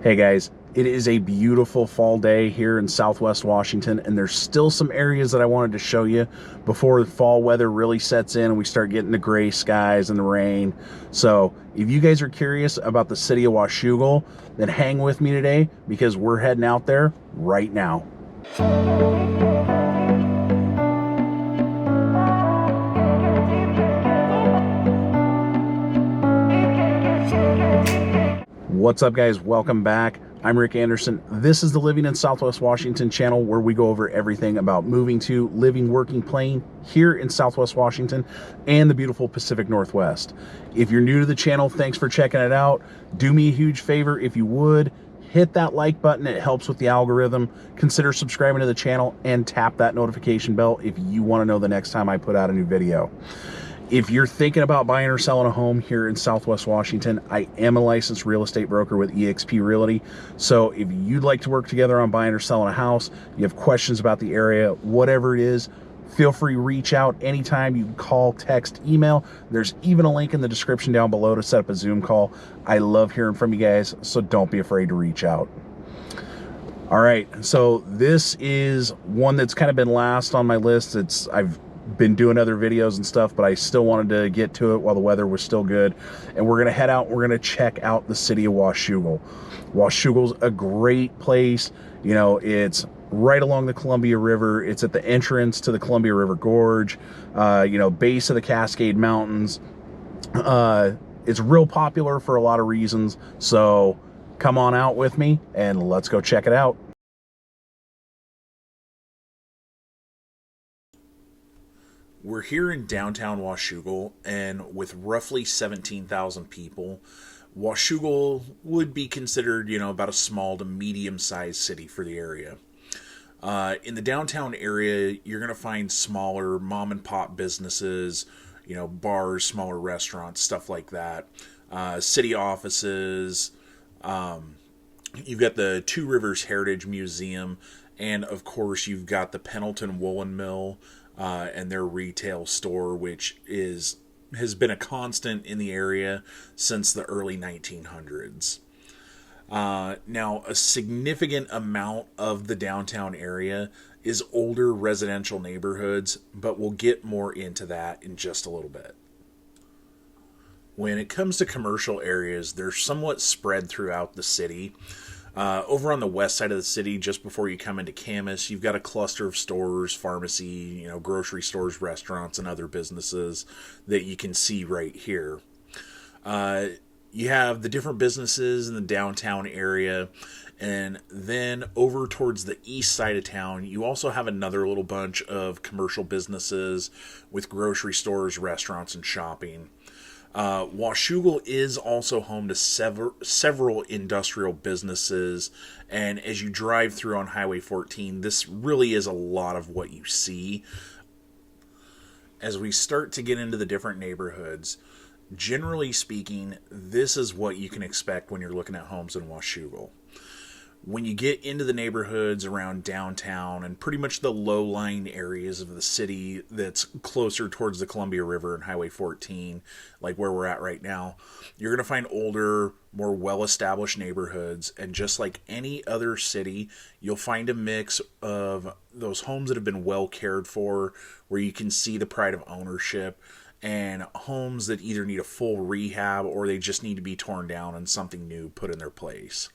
Hey guys, it is a beautiful fall day here in Southwest Washington, and there's still some areas that I wanted to show you before the fall weather really sets in and we start getting the gray skies and the rain. So if you guys are curious about the city of Washougal, then hang with me today because we're heading out there right now. What's up, guys? Welcome back. I'm Rick Anderson. This is the Living in Southwest Washington channel where we go over everything about moving to, living, working, playing here in Southwest Washington and the beautiful Pacific Northwest. If you're new to the channel, thanks for checking it out. Do me a huge favor if you would. Hit that like button. It helps with the algorithm. Consider subscribing to the channel and tap that notification bell if you want to know the next time I put out a new video. If you're thinking about buying or selling a home here in Southwest Washington, I am a licensed real estate broker with eXp Realty. So if you'd like to work together on buying or selling a house, you have questions about the area, whatever it is, feel free to reach out anytime. You can call, text, email. There's even a link in the description down below to set up a Zoom call. I love hearing from you guys, so don't be afraid to reach out. All right, so this is one that's kind of been last on my list. I've been doing other videos and stuff, but I still wanted to get to it while the weather was still good. And we're gonna head out, we're gonna check out the city of Washougal. Washougal's a great place. You know, it's right along the Columbia River. It's at the entrance to the Columbia River Gorge, base of the Cascade Mountains. It's real popular for a lot of reasons. So come on out with me and let's go check it out. We're here in downtown Washougal, and with roughly 17,000 people, Washougal would be considered, about a small to medium-sized city for the area. In the downtown area, you're going to find smaller mom-and-pop businesses, bars, smaller restaurants, stuff like that. City offices. You've got the Two Rivers Heritage Museum, and of course, you've got the Pendleton Woolen Mill. And their retail store, which has been a constant in the area since the early 1900s. Now, a significant amount of the downtown area is older residential neighborhoods, but we'll get more into that in just a little bit. When it comes to commercial areas, they're somewhat spread throughout the city. Over on the west side of the city, just before you come into Camas, you've got a cluster of stores, pharmacy, grocery stores, restaurants, and other businesses that you can see right here. You have the different businesses in the downtown area, and then over towards the east side of town, you also have another little bunch of commercial businesses with grocery stores, restaurants, and shopping. Washougal is also home to several industrial businesses, and as you drive through on Highway 14, this really is a lot of what you see. As we start to get into the different neighborhoods, generally speaking, this is what you can expect when you're looking at homes in Washougal. When you get into the neighborhoods around downtown and pretty much the low-lying areas of the city that's closer towards the Columbia River and Highway 14, like where we're at right now, you're going to find older, more well-established neighborhoods. And just like any other city, you'll find a mix of those homes that have been well cared for, where you can see the pride of ownership, and homes that either need a full rehab or they just need to be torn down and something new put in their place.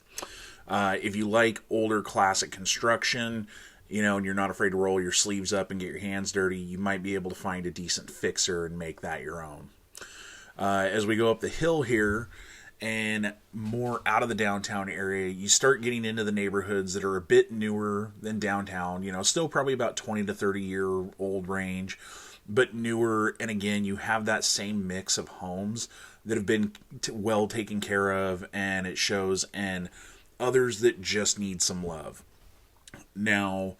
If you like older classic construction, and you're not afraid to roll your sleeves up and get your hands dirty, you might be able to find a decent fixer and make that your own. As we go up the hill here and more out of the downtown area, you start getting into the neighborhoods that are a bit newer than downtown, still probably about 20 to 30 year old range, but newer. And again, you have that same mix of homes that have been well taken care of, and it shows, and others that just need some love. Now,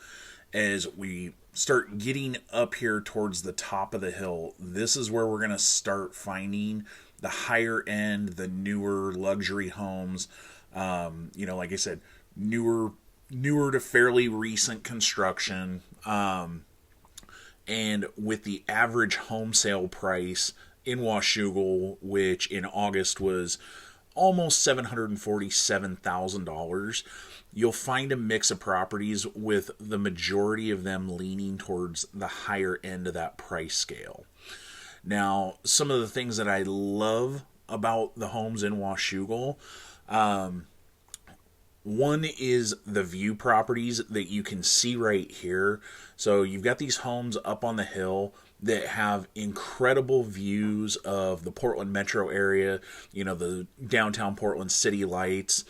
as we start getting up here towards the top of the hill, this is where we're going to start finding the higher end, the newer luxury homes. Like I said, newer to fairly recent construction. And with the average home sale price in Washougal, which in August was almost $747,000. You'll find a mix of properties with the majority of them leaning towards the higher end of that price scale. Now, some of the things that I love about the homes in Washougal, one is the view properties that you can see right here. So you've got these homes up on the hill that have incredible views of the Portland metro area, the downtown Portland city lights.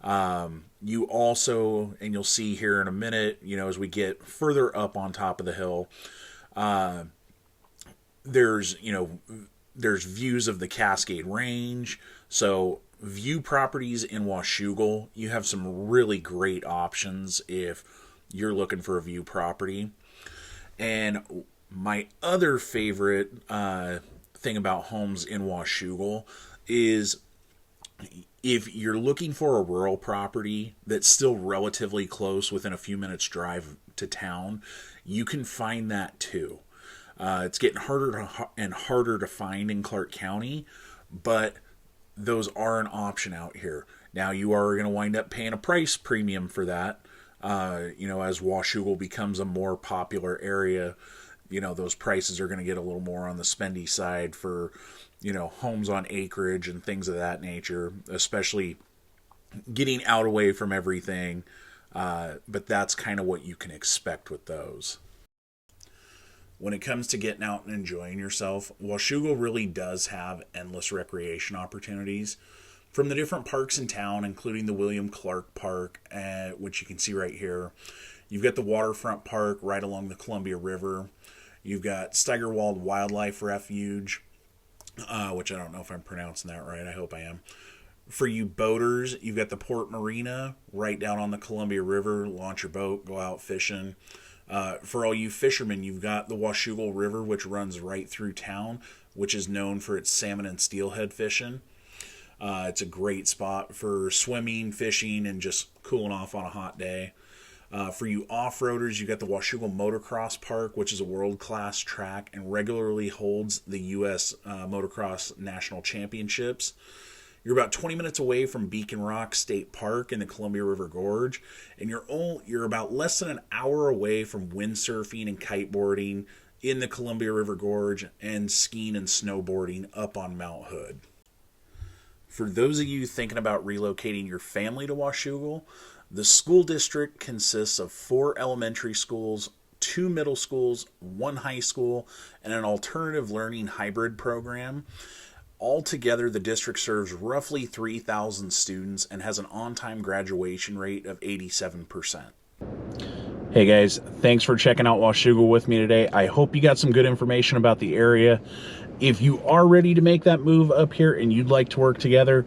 You also, and you'll see here in a minute, as we get further up on top of the hill, there's views of the Cascade Range. So view properties in Washougal, you have some really great options if you're looking for a view property. And my other favorite thing about homes in Washougal is if you're looking for a rural property that's still relatively close within a few minutes drive to town, you can find that too. It's getting harder and harder to find in Clark County, but those are an option out here. Now, you are going to wind up paying a price premium for that. As Washougal becomes a more popular area, those prices are going to get a little more on the spendy side for, homes on acreage and things of that nature, especially getting out away from everything. But that's kind of what you can expect with those. When it comes to getting out and enjoying yourself, Washougal really does have endless recreation opportunities. From the different parks in town, including the William Clark Park, which you can see right here. You've got the Waterfront Park right along the Columbia River. You've got Steigerwald Wildlife Refuge, which I don't know if I'm pronouncing that right. I hope I am. For you boaters, you've got the Port Marina right down on the Columbia River. Launch your boat, go out fishing. For all you fishermen, you've got the Washougal River, which runs right through town, which is known for its salmon and steelhead fishing. It's a great spot for swimming, fishing, and just cooling off on a hot day. For you off-roaders, you got the Washougal Motocross Park, which is a world-class track and regularly holds the U.S. Motocross National Championships. You're about 20 minutes away from Beacon Rock State Park in the Columbia River Gorge, and you're about less than an hour away from windsurfing and kiteboarding in the Columbia River Gorge and skiing and snowboarding up on Mount Hood. For those of you thinking about relocating your family to Washougal, the school district consists of 4 elementary schools, 2 middle schools, 1 high school, and an alternative learning hybrid program. Altogether, the district serves roughly 3,000 students and has an on-time graduation rate of 87%. Hey guys, thanks for checking out Washougal with me today. I hope you got some good information about the area. If you are ready to make that move up here and you'd like to work together,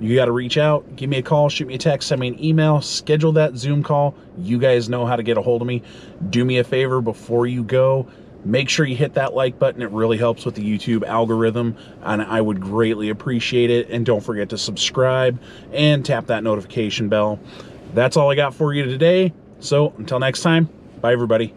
you got to reach out, give me a call, shoot me a text, send me an email, schedule that Zoom call. You guys know how to get a hold of me. Do me a favor before you go. Make sure you hit that like button. It really helps with the YouTube algorithm, and I would greatly appreciate it. And don't forget to subscribe and tap that notification bell. That's all I got for you today. So until next time, bye everybody.